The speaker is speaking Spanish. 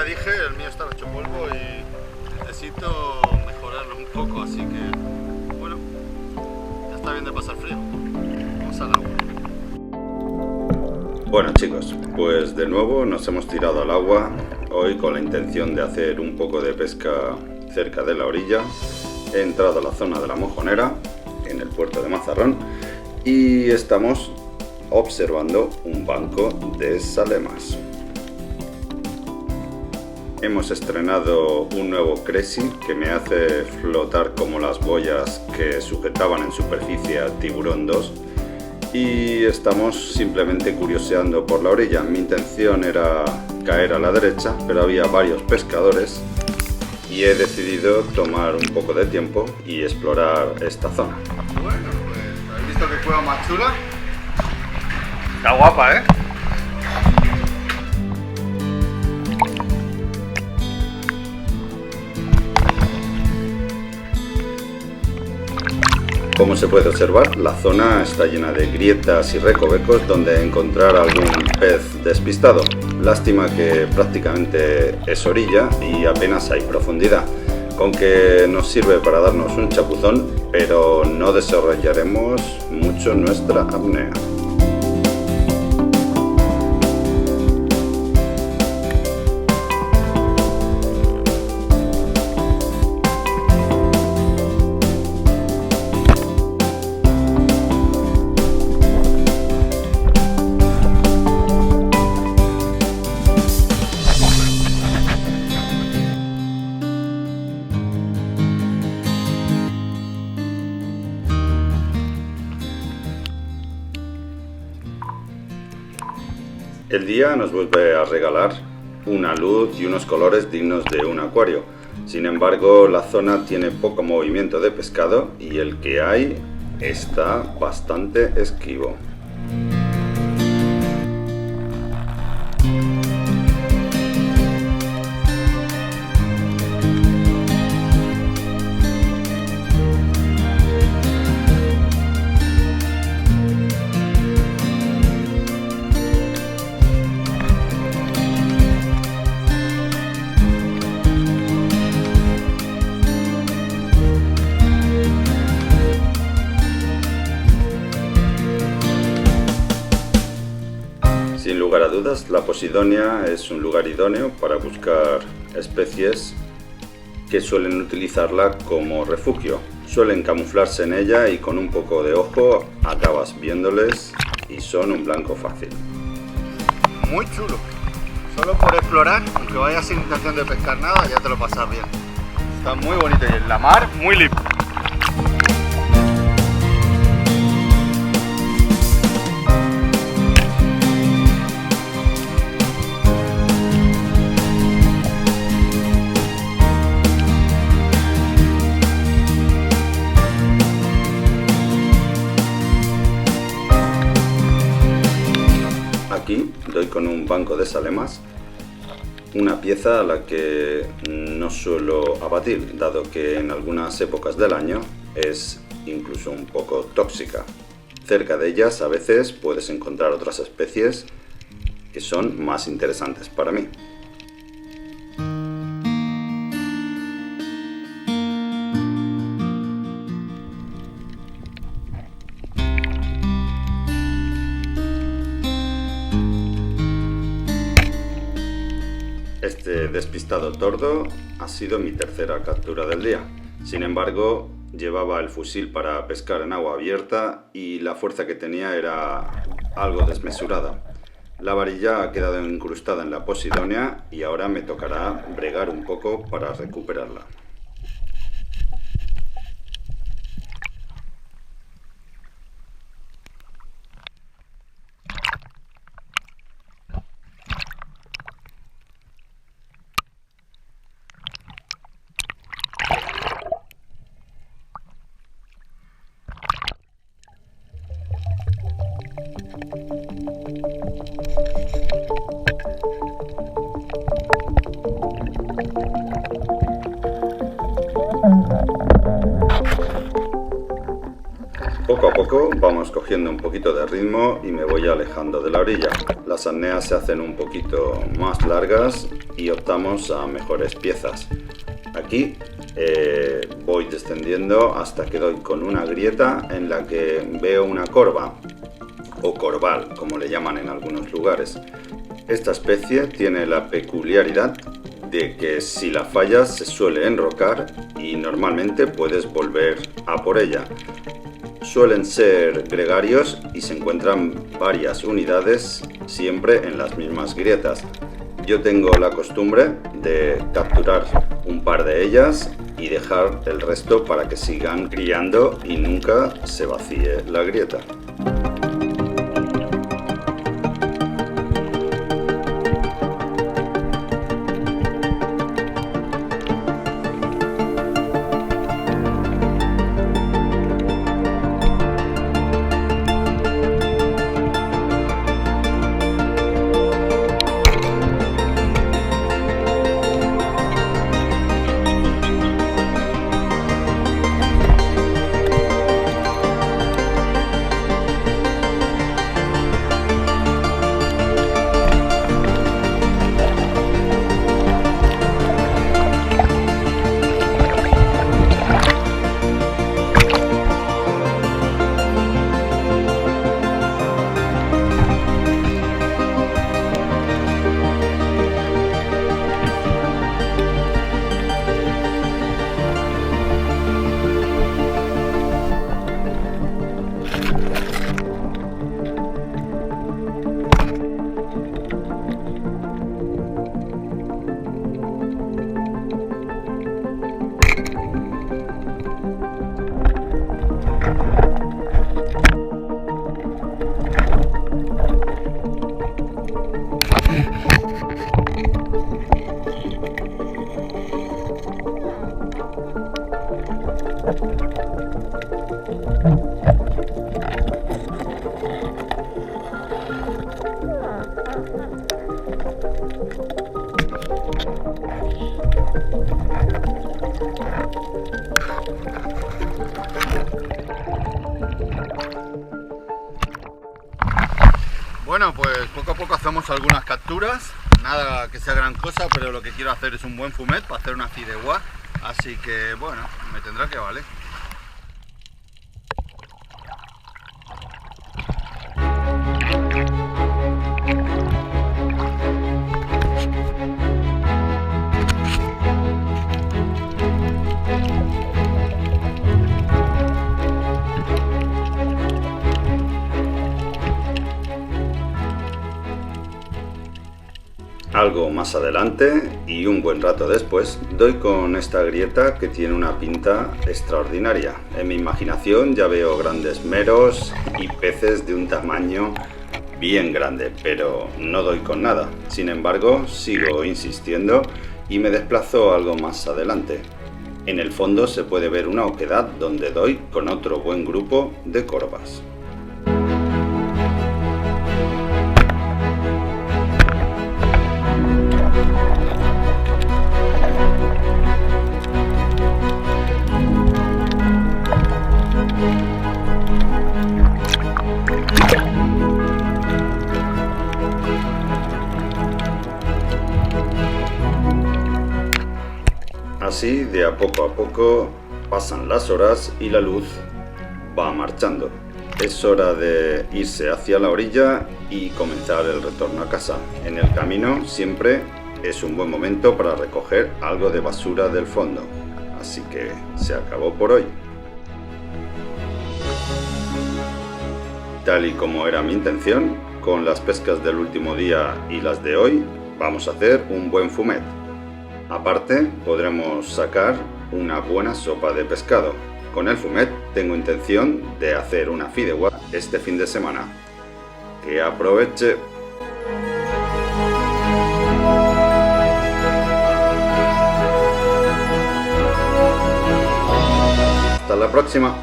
ya dije, el mío estaba hecho polvo y necesito mejorarlo un poco, así que bueno, ya está bien de pasar frío. Vamos al agua. Bueno chicos, pues de nuevo nos hemos tirado al agua, hoy con la intención de hacer un poco de pesca cerca de la orilla. He entrado a la zona de la Mojonera, en el puerto de Mazarrón, y estamos observando un banco de salemas. Hemos estrenado un nuevo Crazy que me hace flotar como las boyas que sujetaban en superficie al Tiburón 2, y estamos simplemente curioseando por la orilla. Mi intención era caer a la derecha, pero había varios pescadores y he decidido tomar un poco de tiempo y explorar esta zona. Bueno, pues ¿habéis visto qué cueva más chula? Está guapa, ¿eh? Como se puede observar, la zona está llena de grietas y recovecos donde encontrar algún pez despistado. Lástima que prácticamente es orilla y apenas hay profundidad, con que nos sirve para darnos un chapuzón, pero no desarrollaremos mucho nuestra apnea. El día nos vuelve a regalar una luz y unos colores dignos de un acuario. Sin embargo, la zona tiene poco movimiento de pescado y el que hay está bastante esquivo. Sin lugar a dudas, la Posidonia es un lugar idóneo para buscar especies que suelen utilizarla como refugio. Suelen camuflarse en ella y con un poco de ojo acabas viéndoles y son un blanco fácil. Muy chulo. Solo por explorar, aunque vayas sin intención de pescar nada, ya te lo pasas bien. Está muy bonito y en la mar muy limpia. Aquí doy con un banco de salemas, una pieza a la que no suelo abatir, dado que en algunas épocas del año es incluso un poco tóxica. Cerca de ellas a veces puedes encontrar otras especies que son más interesantes para mí. Este despistado tordo ha sido mi tercera captura del día. Sin embargo, llevaba el fusil para pescar en agua abierta y la fuerza que tenía era algo desmesurada. La varilla ha quedado incrustada en la Posidonia y ahora me tocará bregar un poco para recuperarla. Poco a poco vamos cogiendo un poquito de ritmo y me voy alejando de la orilla. Las apneas se hacen un poquito más largas y optamos a mejores piezas. Aquí voy descendiendo hasta que doy con una grieta en la que veo una corva o corval, como le llaman en algunos lugares. Esta especie tiene la peculiaridad de que si la fallas se suele enrocar y normalmente puedes volver a por ella. Suelen ser gregarios y se encuentran varias unidades siempre en las mismas grietas. Yo tengo la costumbre de capturar un par de ellas y dejar el resto para que sigan criando y nunca se vacíe la grieta. Bueno, pues poco a poco hacemos algunas capturas, nada que sea gran cosa, pero lo que quiero hacer es un buen fumet para hacer una fideuá, así que bueno, me tendrá que valer. Algo más adelante y un buen rato después doy con esta grieta que tiene una pinta extraordinaria. En mi imaginación ya veo grandes meros y peces de un tamaño bien grande, pero no doy con nada. Sin embargo, sigo insistiendo y me desplazo algo más adelante. En el fondo se puede ver una oquedad donde doy con otro buen grupo de corvas. Así, de a poco pasan las horas y la luz va marchando. Es hora de irse hacia la orilla y comenzar el retorno a casa. En el camino siempre es un buen momento para recoger algo de basura del fondo. Así que se acabó por hoy. Tal y como era mi intención, con las pescas del último día y las de hoy, vamos a hacer un buen fumet. Aparte, podremos sacar una buena sopa de pescado. Con el fumet tengo intención de hacer una fideuá este fin de semana. ¡Que aproveche! Hasta la próxima.